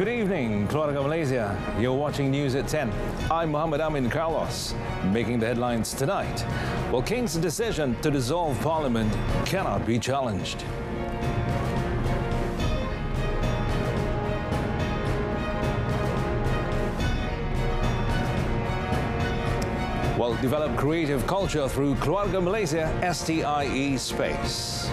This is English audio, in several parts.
Good evening, Keluarga Malaysia. You're watching News at 10. I'm Muhammad Amin Carlos, making the headlines tonight. Well, King's decision to dissolve Parliament cannot be challenged. Well, develop creative culture through Keluarga Malaysia STIE space.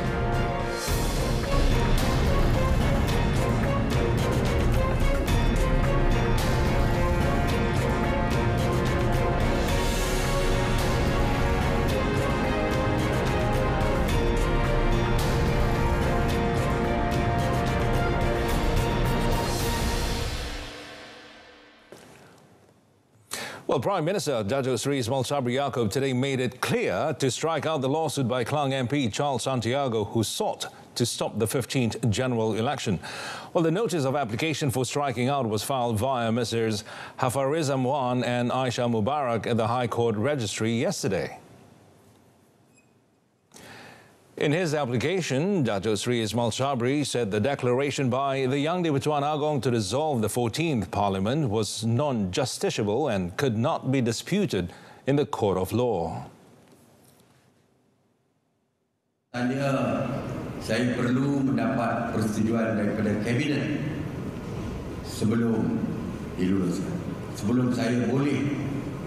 Well, Prime Minister Datuk Seri Ismail Sabri Yaakob today made it clear to strike out the lawsuit by Klang MP Charles Santiago, who sought to stop the 15th general election. Well, the notice of application for striking out was filed via Messrs. Hafariz Amwan and Aisha Mubarak at the High Court Registry yesterday. In his application, Datuk Seri Ismail Sabri said the declaration by the Yang di-Pertuan Agong to dissolve the 14th Parliament was non-justiciable and could not be disputed in the court of law. Saya perlu mendapat persetujuan daripada kabinet sebelum diluluskan. Sebelum saya boleh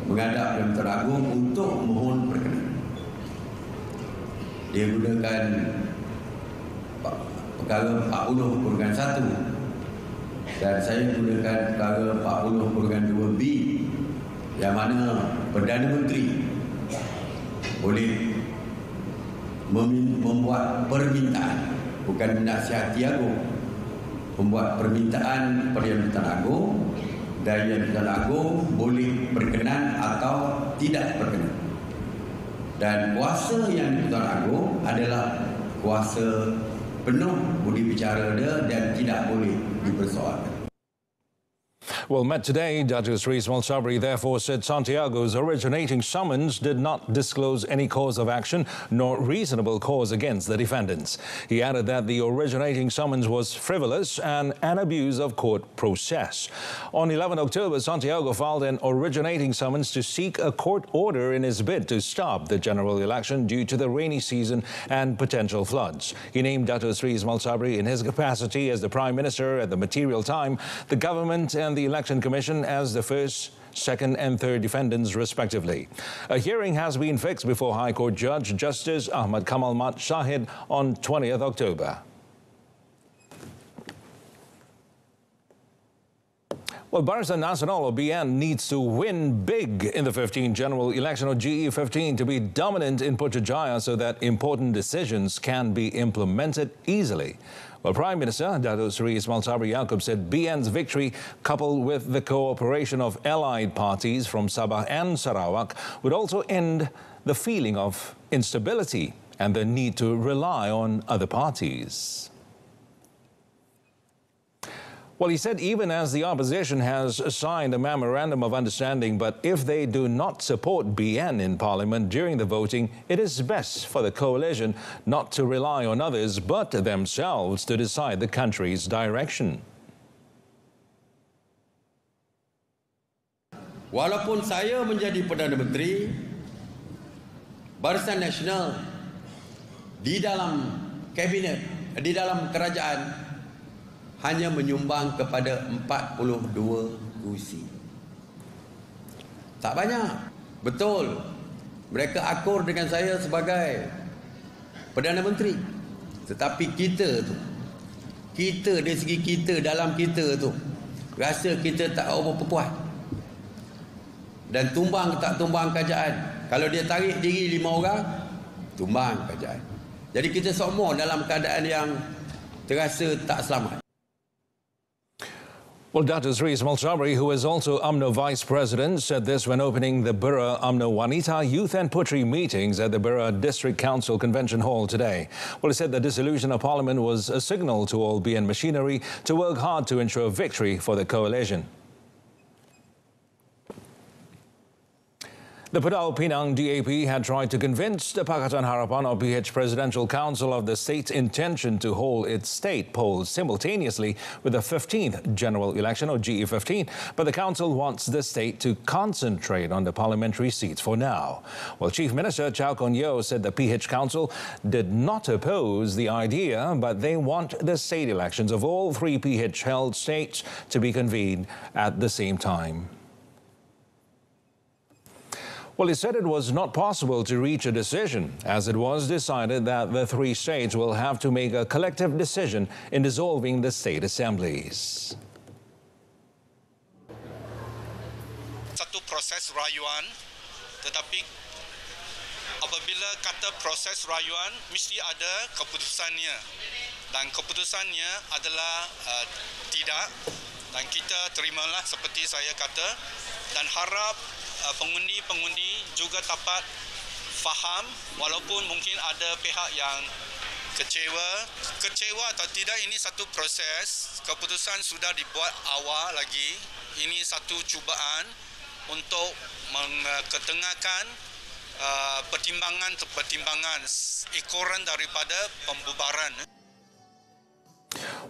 menghadap Yang Agung untuk mohon perkenan. Dia gunakan perkara 40/1 dan saya gunakan perkara 40/2B yang mana Perdana Menteri boleh membuat permintaan, bukan menasihati Agung, membuat permintaan kepada Yang di-Pertuan Agong dan Yang di-Pertuan Agong boleh berkenan atau tidak berkenan. Dan kuasa Yang di-Pertuan Agong adalah kuasa penuh budi bicara dia dan tidak boleh dipersoalkan. Well, met today, Datuk Seri Ismail Sabri therefore said Santiago's originating summons did not disclose any cause of action nor reasonable cause against the defendants. He added that the originating summons was frivolous and an abuse of court process. On 11 October, Santiago filed an originating summons to seek a court order in his bid to stop the general election due to the rainy season and potential floods. He named Datuk Seri Ismail Sabri in his capacity as the Prime Minister at the material time, the government and the Election Commission as the first, second and third defendants respectively. A hearing has been fixed before High Court Judge Justice Ahmad Kamal Mat Shahid on 20th October. Well, Barisan Nasional or BN needs to win big in the 15th general election or GE15 to be dominant in Putrajaya so that important decisions can be implemented easily. Well, Prime Minister Datuk Seri Ismail Sabri Yaakob said BN's victory, coupled with the cooperation of allied parties from Sabah and Sarawak, would also end the feeling of instability and the need to rely on other parties. Well, he said even as the opposition has signed a memorandum of understanding, but if they do not support BN in Parliament during the voting, it is best for the coalition not to rely on others but themselves to decide the country's direction. Walaupun saya menjadi Perdana Menteri, Barisan Nasional di dalam kabinet, di dalam kerajaan hanya menyumbang kepada 42 kursi. Tak banyak. Betul. Mereka akur dengan saya sebagai Perdana Menteri. Tetapi kita dari segi kita, dalam kita tu, rasa kita tak apa puas. Dan tumbang tak tumbang kerajaan. Kalau dia tarik diri 5 orang, tumbang kerajaan. Jadi kita semua dalam keadaan yang terasa tak selamat. Well, Datuk Seri Ismail Sabri, who is also UMNO Vice President, said this when opening the Bura UMNO Wanita Youth and Putri meetings at the Bura District Council Convention Hall today. Well, he said the dissolution of Parliament was a signal to all BN machinery to work hard to ensure victory for the coalition. The Pulau Pinang DAP had tried to convince the Pakatan Harapan or PH Presidential Council of the state's intention to hold its state polls simultaneously with the 15th general election or GE15, but the council wants the state to concentrate on the parliamentary seats for now. Well, Chief Minister Chow Kon Yeow said the PH Council did not oppose the idea, but they want the state elections of all three PH-held states to be convened at the same time. Well, he said it was not possible to reach a decision, as it was decided that the three states will have to make a collective decision in dissolving the state assemblies. Satu proses rayuan, tetapi apabila kata proses rayuan, mesti ada keputusannya. Dan keputusannya adalah tidak, dan kita terimalah seperti saya kata, dan harap pengundi-pengundi juga dapat faham, walaupun mungkin ada pihak yang kecewa atau tidak, ini satu proses, keputusan sudah dibuat awal lagi, ini satu cubaan untuk mengetengahkan pertimbangan ekoran daripada pembubaran.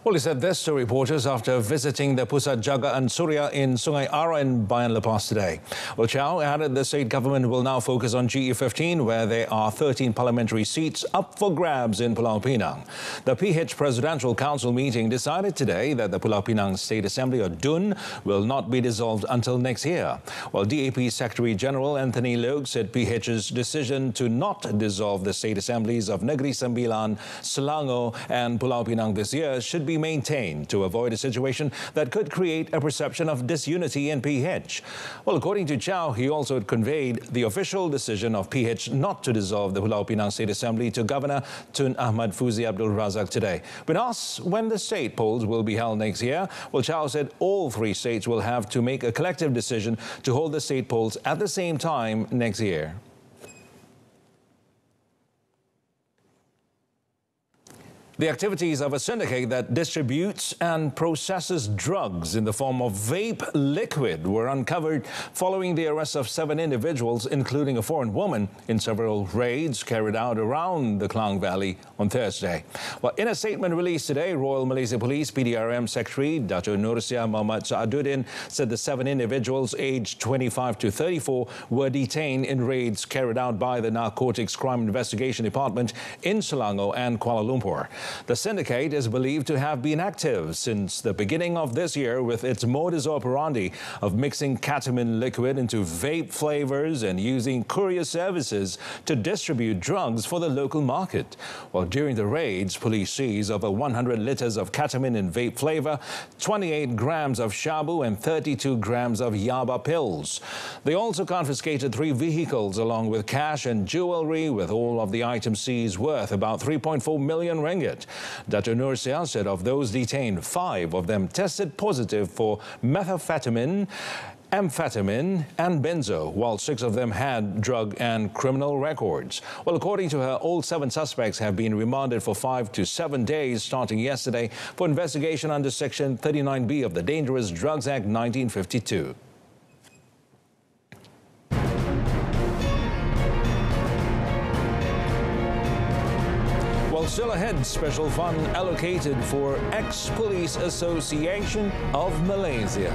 Well, he said this to reporters after visiting the Pusat Jagaan Surya in Sungai Ara in Bayan Lepas today. Well, Chow added the state government will now focus on GE15, where there are 13 parliamentary seats up for grabs in Pulau Pinang. The PH Presidential Council meeting decided today that the Pulau Pinang State Assembly, or DUN, will not be dissolved until next year. Well, DAP Secretary General Anthony Logue said PH's decision to not dissolve the state assemblies of Negeri Sembilan, Selangor and Pulau Pinang this year should be maintained to avoid a situation that could create a perception of disunity in PH. Well, according to Chow, he also conveyed the official decision of PH not to dissolve the Pulau Pinang State Assembly to Governor Tun Ahmad Fuzi Abdul Razak today. When asked when the state polls will be held next year, well, Chow said all three states will have to make a collective decision to hold the state polls at the same time next year. The activities of a syndicate that distributes and processes drugs in the form of vape liquid were uncovered following the arrest of 7 individuals, including a foreign woman, in several raids carried out around the Klang Valley on Thursday. Well, in a statement released today, Royal Malaysia Police PDRM Secretary Dato' Nursia Muhammad Saaduddin said the 7 individuals aged 25 to 34 were detained in raids carried out by the Narcotics Crime Investigation Department in Selangor and Kuala Lumpur. The syndicate is believed to have been active since the beginning of this year with its modus operandi of mixing ketamine liquid into vape flavors and using courier services to distribute drugs for the local market. Well, during the raids, police seized over 100 liters of ketamine in vape flavor, 28 grams of shabu and 32 grams of yaba pills. They also confiscated 3 vehicles along with cash and jewelry, with all of the items seized worth about 3.4 million ringgit. Dato' Nursia said of those detained, 5 of them tested positive for methamphetamine, amphetamine and benzo, while 6 of them had drug and criminal records. Well, according to her, all 7 suspects have been remanded for 5 to 7 days starting yesterday for investigation under Section 39B of the Dangerous Drugs Act 1952. Still ahead, special fund allocated for Ex-Police Association of Malaysia.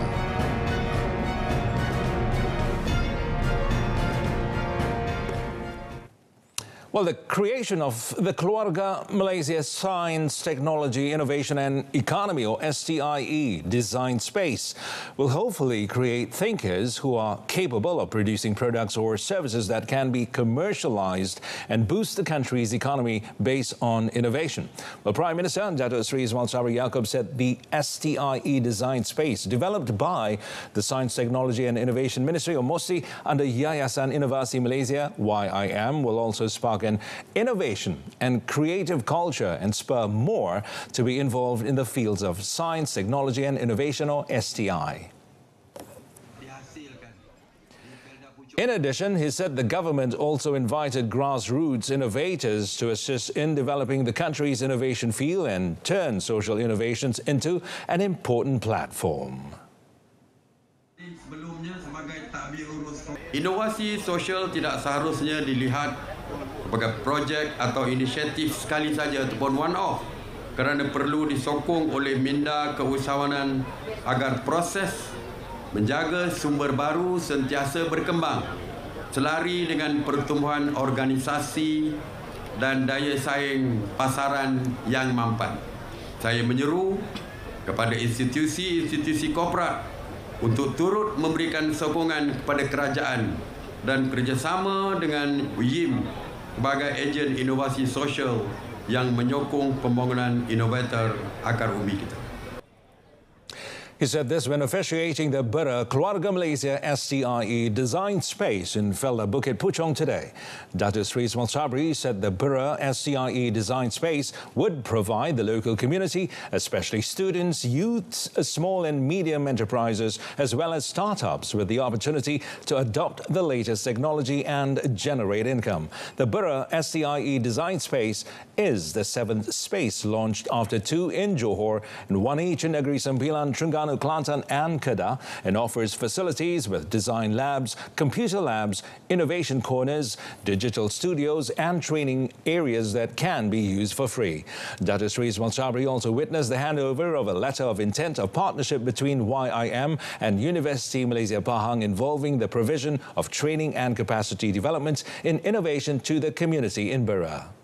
Well, the creation of the Keluarga Malaysia Science, Technology, Innovation and Economy, or STIE, design space will hopefully create thinkers who are capable of producing products or services that can be commercialized and boost the country's economy based on innovation. Well, Prime Minister Dato' Sri Ismail Sabri Yaakob said the STIE design space, developed by the Science, Technology and Innovation Ministry, or MOSI, under Yayasan Inovasi Malaysia, YIM, will also spark an innovation and creative culture and spur more to be involved in the fields of science, technology and innovation, or STI. In addition, he said the government also invited grassroots innovators to assist in developing the country's innovation field and turn social innovations into an important platform. Inovasi sosial tidak seharusnya dilihat sebagai projek atau inisiatif sekali saja ataupun one-off, kerana perlu disokong oleh minda keusahawanan agar proses menjaga sumber baru sentiasa berkembang selari dengan pertumbuhan organisasi dan daya saing pasaran yang mampan. Saya menyeru kepada institusi-institusi korporat untuk turut memberikan sokongan kepada kerajaan dan kerjasama dengan YIM sebagai ejen inovasi sosial yang menyokong pembangunan inovator akar umbi kita. He said this when officiating the Berita Keluarga Malaysia STIE design space in Felda Bukit Puchong today. Datuk Seri Ismail Sabri said the Berita STIE design space would provide the local community, especially students, youths, small and medium enterprises, as well as startups, with the opportunity to adopt the latest technology and generate income. The Berita STIE design space is the 7th space launched after 2 in Johor and 1 each in Negeri Sembilan, Terengganu, Kelantan and Kedah, and offers facilities with design labs, computer labs, innovation corners, digital studios and training areas that can be used for free. Datuk Seri Ismail Sabri also witnessed the handover of a letter of intent of partnership between YIM and University Malaysia Pahang involving the provision of training and capacity development in innovation to the community in Berita.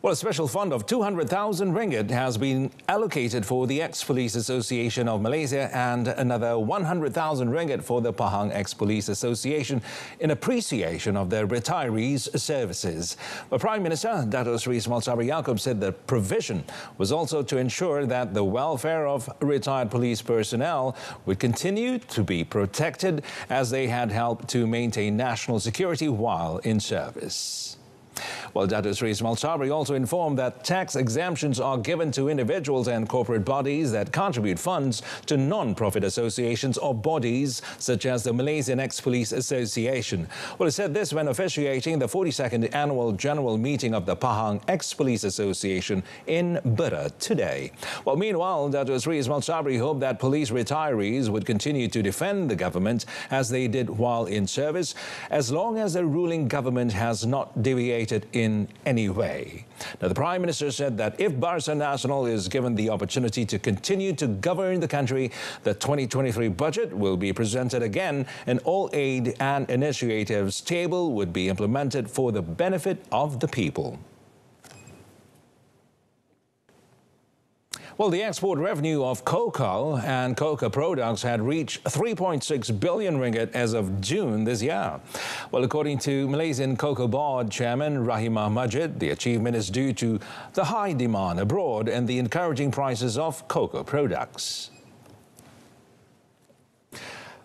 Well, a special fund of 200,000 ringgit has been allocated for the Ex-Police Association of Malaysia and another 100,000 ringgit for the Pahang Ex-Police Association in appreciation of their retirees' services. The Prime Minister, Datuk Seri Ismail Sabri Yaakob, said the provision was also to ensure that the welfare of retired police personnel would continue to be protected as they had helped to maintain national security while in service. Well, Datuk Seri Ismail Sabri also informed that tax exemptions are given to individuals and corporate bodies that contribute funds to non-profit associations or bodies such as the Malaysian Ex-Police Association. Well, he said this when officiating the 42nd Annual General Meeting of the Pahang Ex-Police Association in Berita today. Well, meanwhile, Datuk Seri Ismail Sabri hoped that police retirees would continue to defend the government as they did while in service, as long as the ruling government has not deviated in any way. Now, the Prime Minister said that if Barisan Nasional is given the opportunity to continue to govern the country, the 2023 budget will be presented again and all aid and initiatives table would be implemented for the benefit of the people. Well, the export revenue of cocoa and cocoa products had reached 3.6 billion ringgit as of June this year. Well, according to Malaysian Cocoa Board Chairman Rahimah Majid, the achievement is due to the high demand abroad and the encouraging prices of cocoa products.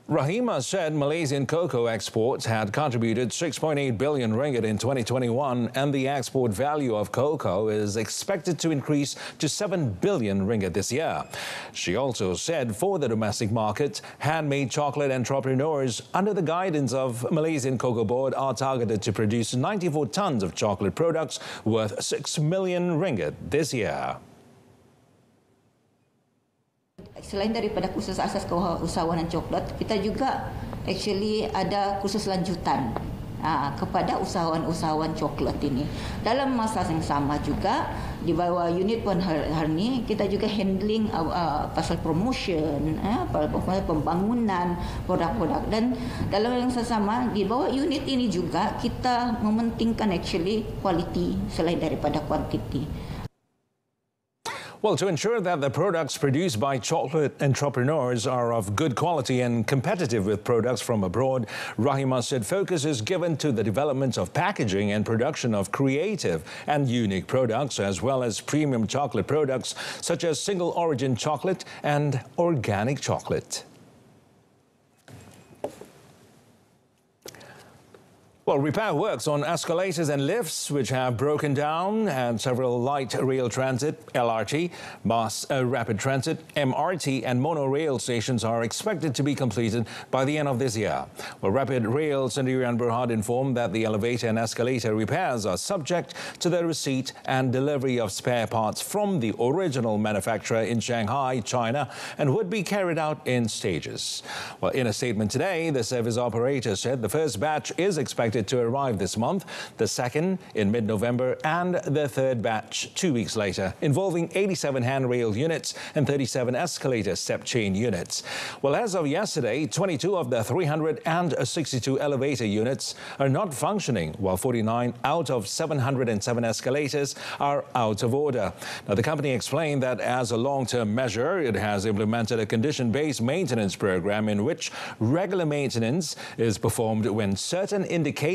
Rahimah said Malaysian cocoa exports had contributed 6.8 billion ringgit in 2021 and the export value of cocoa is expected to increase to 7 billion ringgit this year. She also said for the domestic market, handmade chocolate entrepreneurs under the guidance of Malaysian Cocoa Board are targeted to produce 94 tons of chocolate products worth 6 million ringgit this year. Selain daripada kursus asas keusahawanan coklat, kita juga actually ada kursus lanjutan kepada usahawan-usahawan coklat ini. Dalam masa yang sama juga di bawah unit Puan Harni, kita juga handling pasal promotion, pembangunan produk-produk, dan dalam yang sama di bawah unit ini juga kita mementingkan actually quality selain daripada quantity. Well, to ensure that the products produced by chocolate entrepreneurs are of good quality and competitive with products from abroad, Rahimah said focus is given to the development of packaging and production of creative and unique products, as well as premium chocolate products such as single origin chocolate and organic chocolate. Well, repair works on escalators and lifts which have broken down, and several light rail transit, LRT, mass rapid transit, MRT and monorail stations are expected to be completed by the end of this year. Well, Rapid Rail Sendirian Berhad informed that the elevator and escalator repairs are subject to the receipt and delivery of spare parts from the original manufacturer in Shanghai, China, and would be carried out in stages. Well, in a statement today, the service operator said the first batch is expected to arrive this month, the second in mid-November, and the third batch 2 weeks later, involving 87 handrail units and 37 escalator step chain units. Well, as of yesterday, 22 of the 362 elevator units are not functioning, while 49 out of 707 escalators are out of order. Now, the company explained that as a long-term measure, it has implemented a condition-based maintenance program in which regular maintenance is performed when certain indicators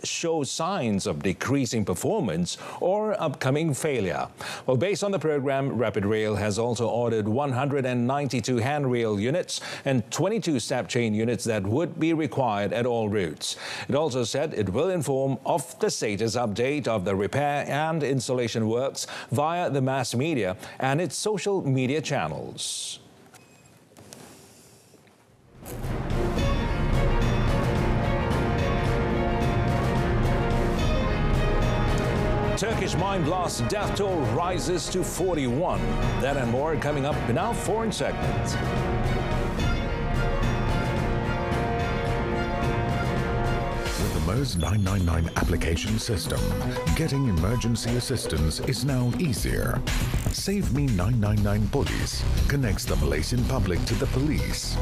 show signs of decreasing performance or upcoming failure. Well, based on the program, Rapid Rail has also ordered 192 handrail units and 22 step chain units that would be required at all routes. It also said it will inform of the status update of the repair and installation works via the mass media and its social media channels. Turkish mine blast death toll rises to 41. That and more coming up in our foreign segment. With the MERS 999 application system, getting emergency assistance is now easier. Save Me 999 Police connects the Malaysian public to the police.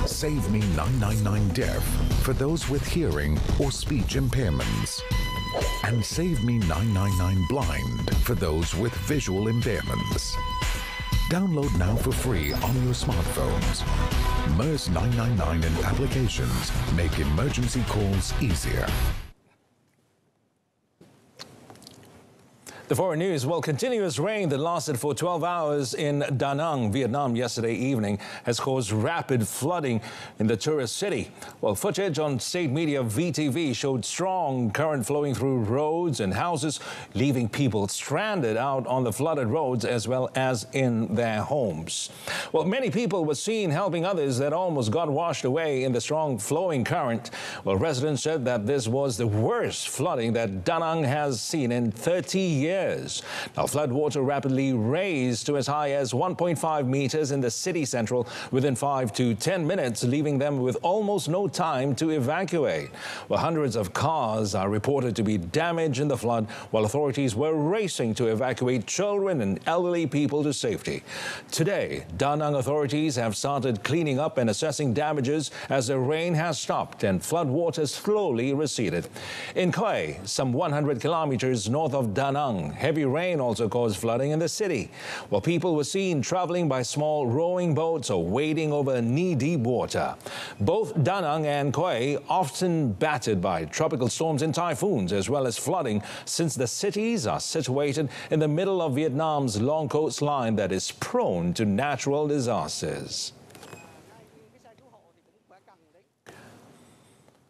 Save Me 999 Deaf for those with hearing or speech impairments. And Save Me 999 Blind for those with visual impairments. Download now for free on your smartphones. MERS 999 and applications make emergency calls easier. The foreign news. Well, continuous rain that lasted for 12 hours in Da Nang, Vietnam yesterday evening has caused rapid flooding in the tourist city. Well, footage on state media VTV showed strong current flowing through roads and houses, leaving people stranded out on the flooded roads as well as in their homes. Well, many people were seen helping others that almost got washed away in the strong flowing current. Well, residents said that this was the worst flooding that Da Nang has seen in 30 years. Now, floodwater rapidly raised to as high as 1.5 meters in the city central within 5 to 10 minutes, leaving them with almost no time to evacuate. Well, hundreds of cars are reported to be damaged in the flood, while authorities were racing to evacuate children and elderly people to safety. Today, Da Nang authorities have started cleaning up and assessing damages as the rain has stopped and floodwater slowly receded. In Khoi, some 100 kilometers north of Da Nang, heavy rain also caused flooding in the city, while people were seen traveling by small rowing boats or wading over knee-deep water. Both Da Nang and Khoi often battered by tropical storms and typhoons, as well as flooding, since the cities are situated in the middle of Vietnam's long coastline that is prone to natural disasters.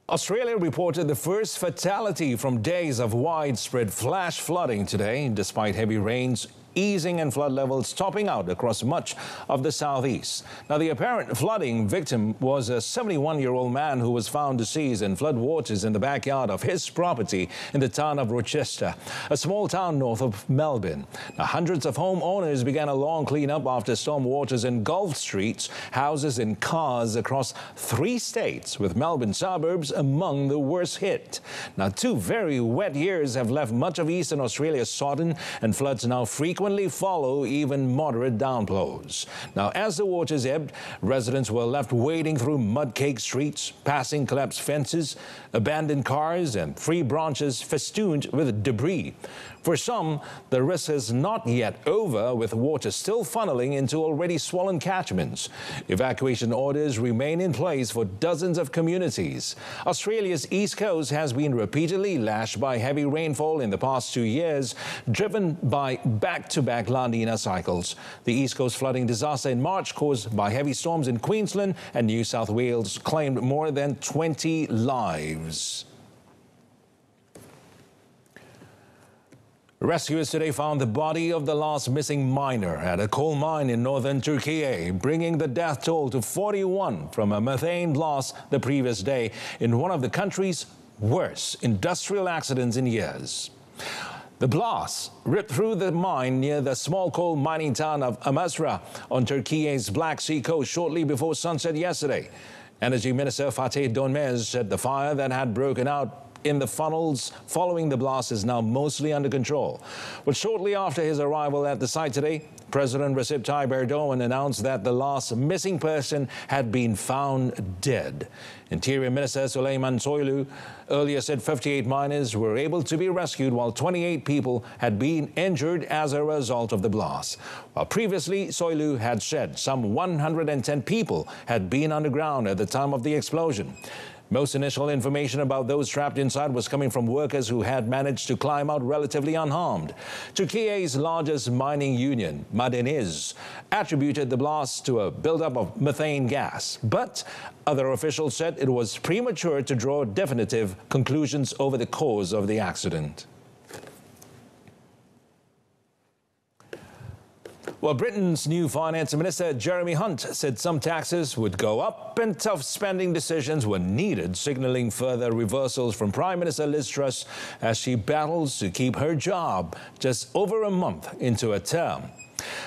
Australia reported the first fatality from days of widespread flash flooding today, despite heavy rains easing and flood levels topping out across much of the southeast. Now, the apparent flooding victim was a 71-year-old man who was found deceased in floodwaters in the backyard of his property in the town of Rochester, a small town north of Melbourne. Now, hundreds of homeowners began a long cleanup after storm waters engulfed streets, houses and cars across 3 states, with Melbourne suburbs among the worst hit. Now, 2 very wet years have left much of eastern Australia sodden, and floods now frequently follow even moderate downpours. Now, as the waters ebbed, residents were left wading through mud-caked streets, passing collapsed fences, abandoned cars, and tree branches festooned with debris. For some, the risk is not yet over, with water still funneling into already swollen catchments. Evacuation orders remain in place for dozens of communities. Australia's east coast has been repeatedly lashed by heavy rainfall in the past 2 years, driven by back-to-back La Nina cycles. The East Coast flooding disaster in March, caused by heavy storms in Queensland and New South Wales, claimed more than 20 lives. Rescuers today found the body of the last missing miner at a coal mine in northern Turkey, bringing the death toll to 41 from a methane blast the previous day in one of the country's worst industrial accidents in years. The blast ripped through the mine near the small coal mining town of Amasra on Turkey's Black Sea coast shortly before sunset yesterday. Energy Minister Fatih Dönmez said the fire that had broken out in the funnels following the blast is now mostly under control. But shortly after his arrival at the site today, President Recep Tayyip Erdogan announced that the last missing person had been found dead. Interior Minister Süleyman Soylu earlier said 58 miners were able to be rescued while 28 people had been injured as a result of the blast. While previously Soylu had said some 110 people had been underground at the time of the explosion. Most initial information about those trapped inside was coming from workers who had managed to climb out relatively unharmed. Turkey's largest mining union, Madeniz, attributed the blast to a buildup of methane gas. But other officials said it was premature to draw definitive conclusions over the cause of the accident. Well, Britain's new Finance Minister, Jeremy Hunt, said some taxes would go up and tough spending decisions were needed, signalling further reversals from Prime Minister Liz Truss as she battles to keep her job just over a month into a term.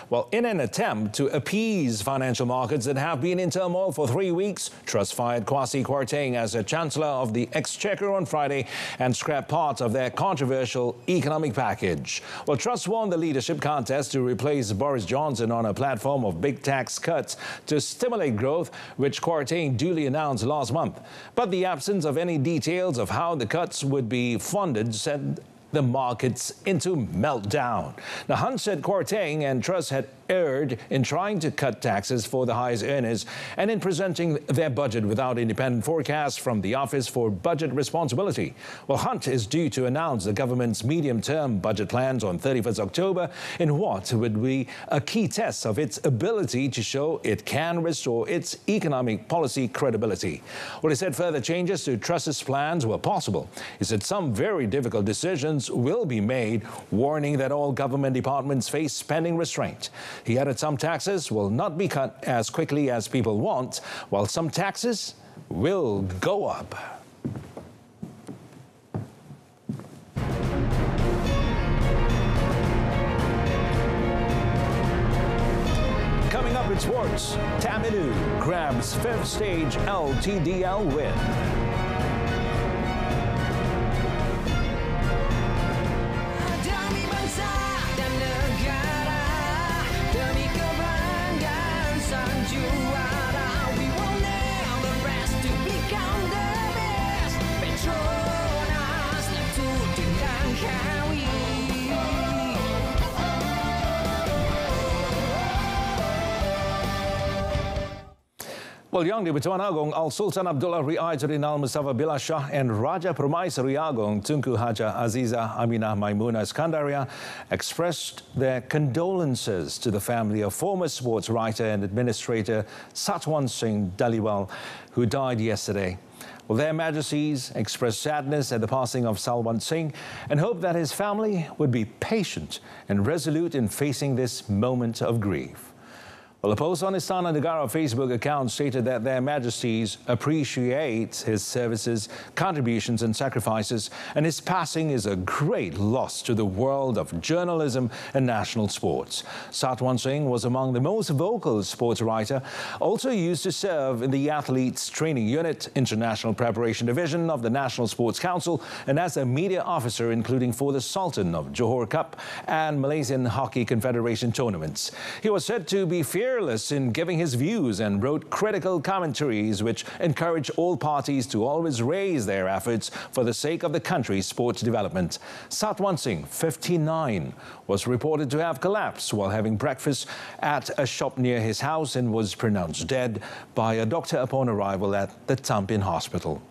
Well, in an attempt to appease financial markets that have been in turmoil for 3 weeks, Truss fired Kwasi Kwarteng as a Chancellor of the Exchequer on Friday and scrapped part of their controversial economic package. Well, Truss won the leadership contest to replace Boris Johnson on a platform of big tax cuts to stimulate growth, which Kwarteng duly announced last month. But the absence of any details of how the cuts would be funded sent the markets into meltdown. Now, Hunt said Kwarteng and Truss had erred in trying to cut taxes for the highest earners and in presenting their budget without independent forecasts from the Office for Budget Responsibility. Well, Hunt is due to announce the government's medium-term budget plans on 31st October in what would be a key test of its ability to show it can restore its economic policy credibility. Well, he said further changes to Truss's plans were possible. He said some very difficult decisions will be made, warning that all government departments face spending restraint. He added some taxes will not be cut as quickly as people want, while some taxes will go up. Coming up in sports, Tamilu grabs 5th stage LTDL win. Well, Yang di-Pertuan Agong Al-Sultan Abdullah Ri'aituddin Al-Mustafa Billah Shah and Raja Permaisuri Agong Tunku Haja Aziza Aminah Maimuna Skandaria expressed their condolences to the family of former sports writer and administrator Satwan Singh Dhaliwal, who died yesterday. Well, their Majesties expressed sadness at the passing of Salwant Singh and hope that his family would be patient and resolute in facing this moment of grief. Well, a post on Istana Negara Facebook account stated that their Majesties appreciate his services, contributions and sacrifices, and his passing is a great loss to the world of journalism and national sports. Satwan Singh was among the most vocal sports writer, also used to serve in the Athletes Training Unit, International Preparation Division of the National Sports Council, and as a media officer, including for the Sultan of Johor Cup and Malaysian Hockey Confederation tournaments. He was said to be fearless in giving his views and wrote critical commentaries which encourage all parties to always raise their efforts for the sake of the country's sports development. Satwan Singh, 59, was reported to have collapsed while having breakfast at a shop near his house and was pronounced dead by a doctor upon arrival at the Tampin Hospital.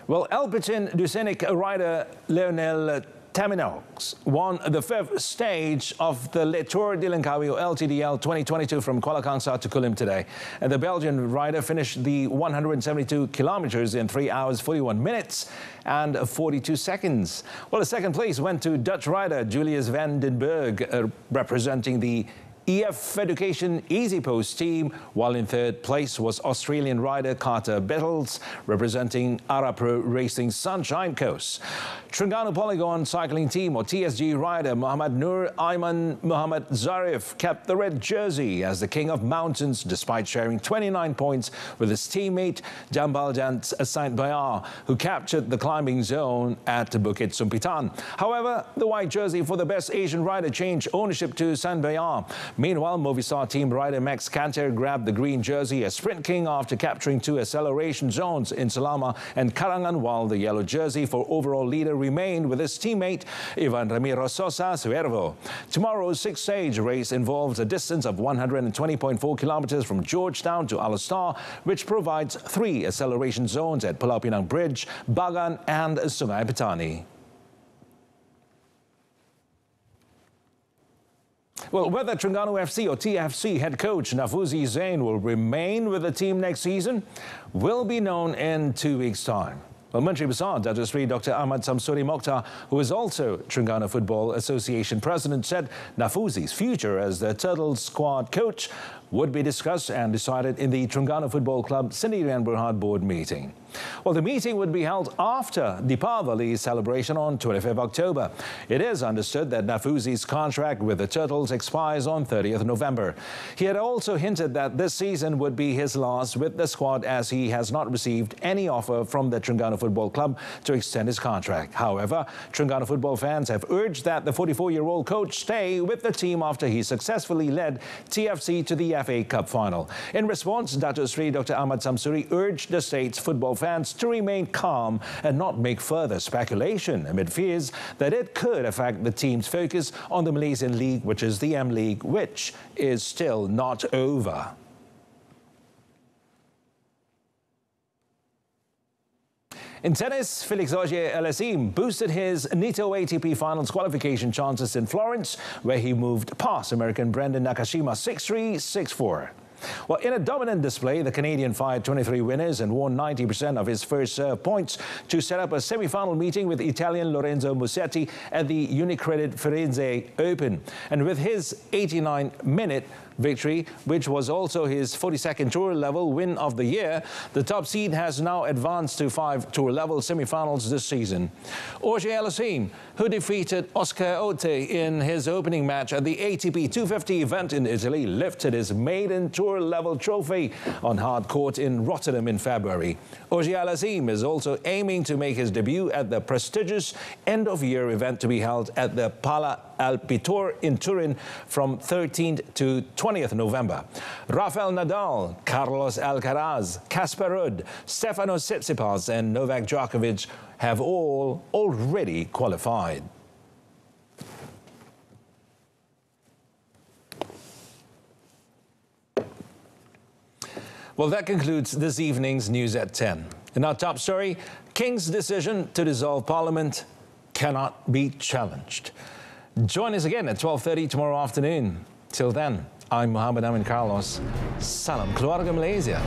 Well, Albertine Dusenik rider Lionel Taminox won the fifth stage of the Le Tour de Langkawi LTDL 2022 from Kuala Kangsar to Kulim today. And the Belgian rider finished the 172 kilometers in 3 hours, 41 minutes and 42 seconds. Well, the second place went to Dutch rider Julius van den Berg, representing the EF Education Easy Post team, while in third place was Australian rider Carter Bettles, representing Arapro Racing Sunshine Coast. Terengganu Polygon Cycling Team, or TSG rider Muhammad Nur Aiman Muhammad Zarif kept the red jersey as the king of mountains, despite sharing 29 points with his teammate Jambaljant Saint Bayar, who captured the climbing zone at Bukit Sumpitan. However, the white jersey for the best Asian rider changed ownership to Saint Bayar. Meanwhile, Movistar team rider Max Canter grabbed the green jersey as sprint king after capturing 2 acceleration zones in Selama and Karangan, while the yellow jersey for overall leader remained with his teammate Ivan Ramiro Sosa Suervo. Tomorrow's six-stage race involves a distance of 120.4 kilometers from Georgetown to Alastar, which provides 3 acceleration zones at Pulau Pinang Bridge, Bagan and Sungai Petani. Well, whether Terengganu FC or TFC head coach Nafuzi Zain will remain with the team next season will be known in 2 weeks' time. Well, Menteri Besar Datuk Seri Dr. Ahmad Samsuri Mokhtar, who is also Terengganu Football Association president, said Nafuzi's future as the Turtles squad coach would be discussed and decided in the Terengganu Football Club Sendirian Berhad board meeting. Well, the meeting would be held after Deepavali celebration on 25th October. It is understood that Nafuzi's contract with the Turtles expires on 30th November. He had also hinted that this season would be his last with the squad, as he has not received any offer from the Terengganu Football Club to extend his contract. However, Terengganu football fans have urged that the 44-year-old coach stay with the team after he successfully led TFC to the FA Cup final. In response, Datuk Seri Dr. Ahmad Samsuri urged the state's football fans to remain calm and not make further speculation amid fears that it could affect the team's focus on the Malaysian League, which is the M League, which is still not over. In tennis, Felix Auger-Aliassime boosted his Nitto ATP Finals qualification chances in Florence, where he moved past American Brendan Nakashima 6-3, 6-4. Well, in a dominant display, the Canadian fired 23 winners and won 90% of his first serve points to set up a semi-final meeting with Italian Lorenzo Musetti at the Unicredit Firenze Open. And with his 89-minute victory, which was also his 42nd tour-level win of the year, the top seed has now advanced to 5 tour-level semi-finals this season. Auger-Aliassime, who defeated Oscar Otte in his opening match at the ATP 250 event in Italy, lifted his maiden tour-level trophy on hard court in Rotterdam in February. Auger-Aliassime is also aiming to make his debut at the prestigious end-of-year event to be held at the Pala Alpitour in Turin from 13th to 20th November. Rafael Nadal, Carlos Alcaraz, Casper Ruud, Stefanos Tsitsipas and Novak Djokovic have all already qualified. Well, that concludes this evening's News at 10. In our top story, King's decision to dissolve Parliament cannot be challenged. Join us again at 12:30 tomorrow afternoon. Till then, I'm Muhammad Amin Carlos. Salam Keluarga Malaysia.